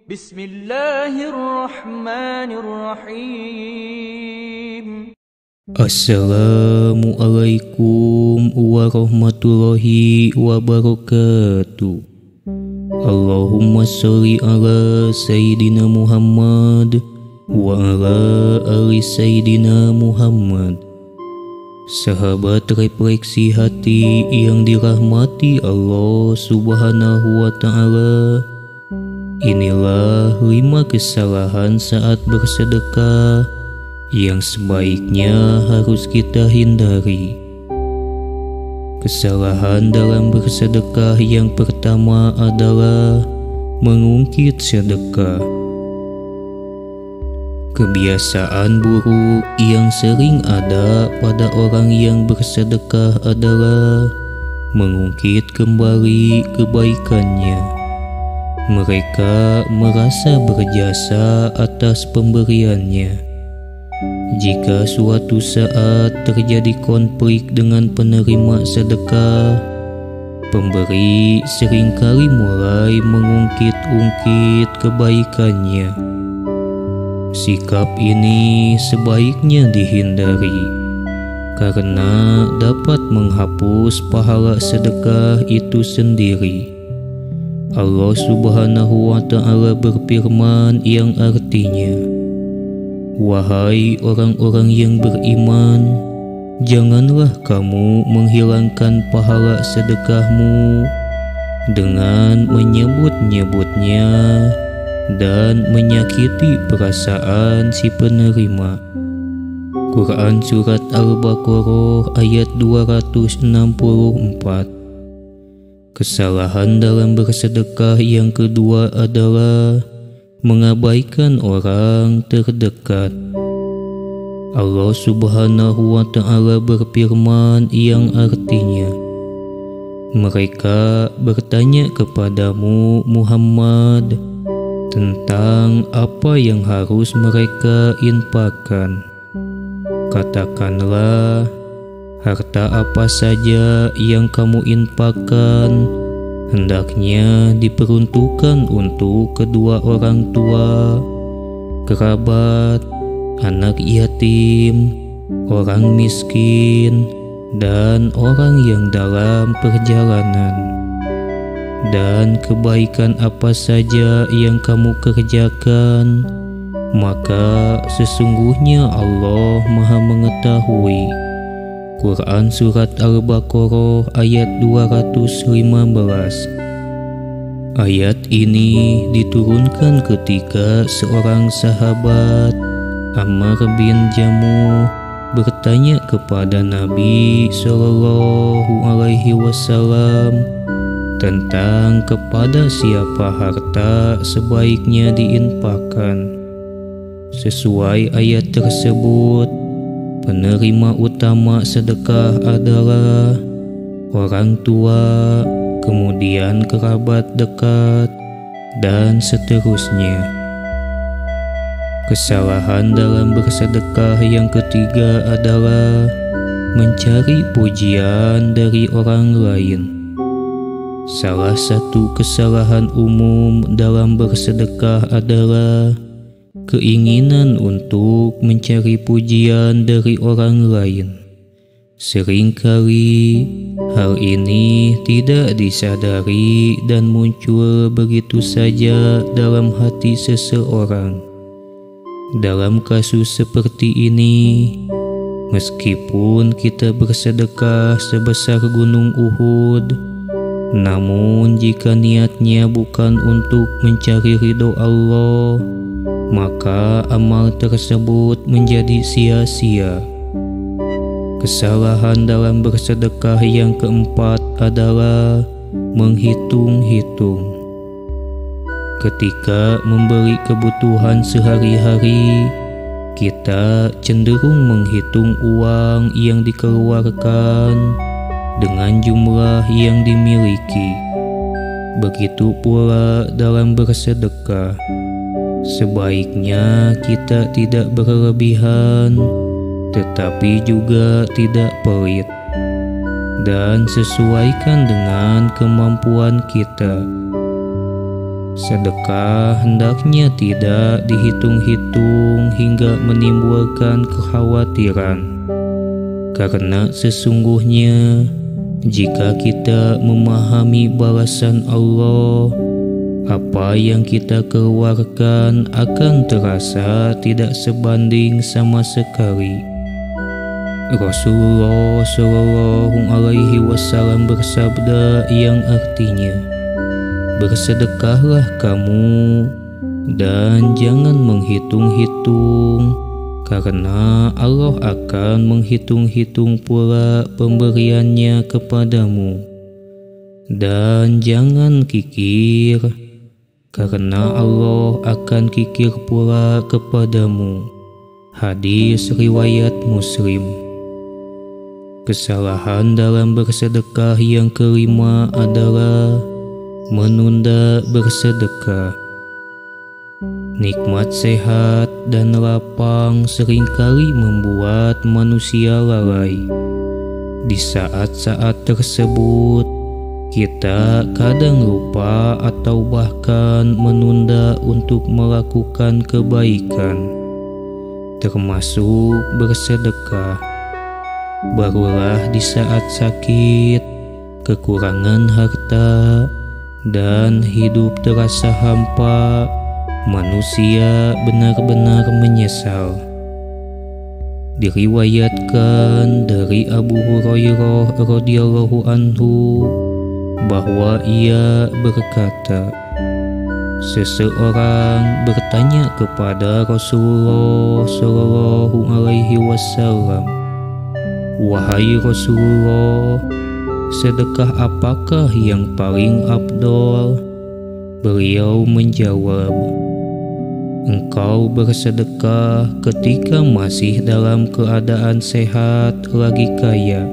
Bismillahirrahmanirrahim. Assalamualaikum warahmatullahi wabarakatuh. Allahumma sholli ala Sayyidina Muhammad wa ala ali Sayyidina Muhammad. Sahabat refleksi hati yang dirahmati Allah Subhanahu wa Ta'ala, inilah 5 kesalahan saat bersedekah yang sebaiknya harus kita hindari. Kesalahan dalam bersedekah yang pertama adalah mengungkit sedekah. Kebiasaan buruk yang sering ada pada orang yang bersedekah adalah mengungkit kembali kebaikannya. Mereka merasa berjasa atas pemberiannya. Jika suatu saat terjadi konflik dengan penerima sedekah, pemberi seringkali mulai mengungkit-ungkit kebaikannya. Sikap ini sebaiknya dihindari, karena dapat menghapus pahala sedekah itu sendiri. Allah Subhanahu wa Ta'ala berfirman yang artinya, "Wahai orang-orang yang beriman, janganlah kamu menghilangkan pahala sedekahmu dengan menyebut-nyebutnya dan menyakiti perasaan si penerima." Quran Surat Al-Baqarah ayat 264. Kesalahan dalam bersedekah yang kedua adalah mengabaikan orang terdekat. Allah Subhanahu wa Ta'ala berfirman yang artinya, "Mereka bertanya kepadamu Muhammad tentang apa yang harus mereka infakkan. Katakanlah, harta apa saja yang kamu infakkan hendaknya diperuntukkan untuk kedua orang tua, kerabat, anak yatim, orang miskin, dan orang yang dalam perjalanan. Dan kebaikan apa saja yang kamu kerjakan, maka sesungguhnya Allah Maha Mengetahui." Quran Surat Al-Baqarah ayat 215. Ayat ini diturunkan ketika seorang sahabat, Ammar bin Jamuh, bertanya kepada Nabi SAW tentang kepada siapa harta sebaiknya diinfakkan. Sesuai ayat tersebut, penerima utama sedekah adalah orang tua, kemudian kerabat dekat, dan seterusnya. Kesalahan dalam bersedekah yang ketiga adalah mencari pujian dari orang lain. Salah satu kesalahan umum dalam bersedekah adalah keinginan untuk mencari pujian dari orang lain. Seringkali hal ini tidak disadari dan muncul begitu saja dalam hati seseorang. Dalam kasus seperti ini, meskipun kita bersedekah sebesar gunung Uhud, namun jika niatnya bukan untuk mencari ridho Allah, maka amal tersebut menjadi sia-sia. Kesalahan dalam bersedekah yang keempat adalah menghitung-hitung. Ketika memberi kebutuhan sehari-hari, kita cenderung menghitung uang yang dikeluarkan dengan jumlah yang dimiliki. Begitu pula dalam bersedekah, sebaiknya kita tidak berlebihan, tetapi juga tidak pelit, dan sesuaikan dengan kemampuan kita. Sedekah hendaknya tidak dihitung-hitung hingga menimbulkan kekhawatiran, karena sesungguhnya jika kita memahami balasan Allah, apa yang kita keluarkan akan terasa tidak sebanding sama sekali. Rasulullah Shallallahu Alaihi Wasallam bersabda yang artinya, bersedekahlah kamu dan jangan menghitung-hitung, karena Allah akan menghitung-hitung pula pemberiannya kepadamu. Dan jangan kikir, karena Allah akan kikir pula kepadamu. Hadis riwayat Muslim. Kesalahan dalam bersedekah yang kelima adalah menunda bersedekah. Nikmat sehat dan lapang seringkali membuat manusia lalai. Di saat-saat tersebut, kita kadang lupa atau bahkan menunda untuk melakukan kebaikan, termasuk bersedekah. Barulah di saat sakit, kekurangan harta, dan hidup terasa hampa, manusia benar-benar menyesal. Diriwayatkan dari Abu Hurairah radhiyallahu anhu bahwa ia berkata, seseorang bertanya kepada Rasulullah Shallallahu Alaihi Wasallam, "Wahai Rasulullah, sedekah apakah yang paling afdol?" Beliau menjawab, "Engkau bersedekah ketika masih dalam keadaan sehat lagi kaya,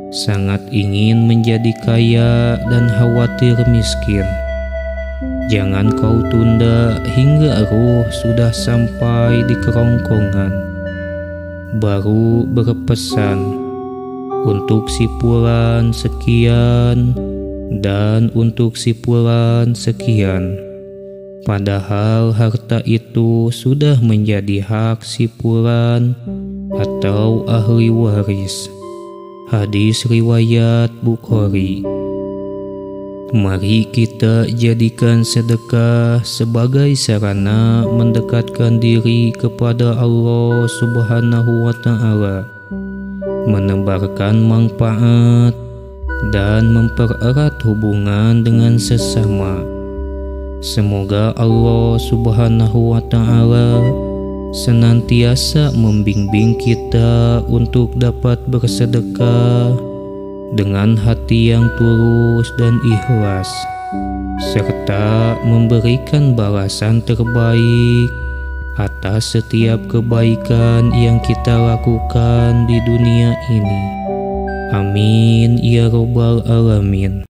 sangat ingin menjadi kaya dan khawatir miskin. Jangan kau tunda hingga ruh sudah sampai di kerongkongan, baru berpesan, untuk si fulan sekian dan untuk si fulan sekian, padahal harta itu sudah menjadi hak si fulan atau ahli waris." Hadis riwayat Bukhari. Mari kita jadikan sedekah sebagai sarana mendekatkan diri kepada Allah Subhanahu wa Ta'ala, menebarkan manfaat, dan mempererat hubungan dengan sesama. Semoga Allah Subhanahu wa Ta'ala senantiasa membimbing kita untuk dapat bersedekah dengan hati yang tulus dan ikhlas, serta memberikan balasan terbaik atas setiap kebaikan yang kita lakukan di dunia ini. Amin ya Rabbal Alamin.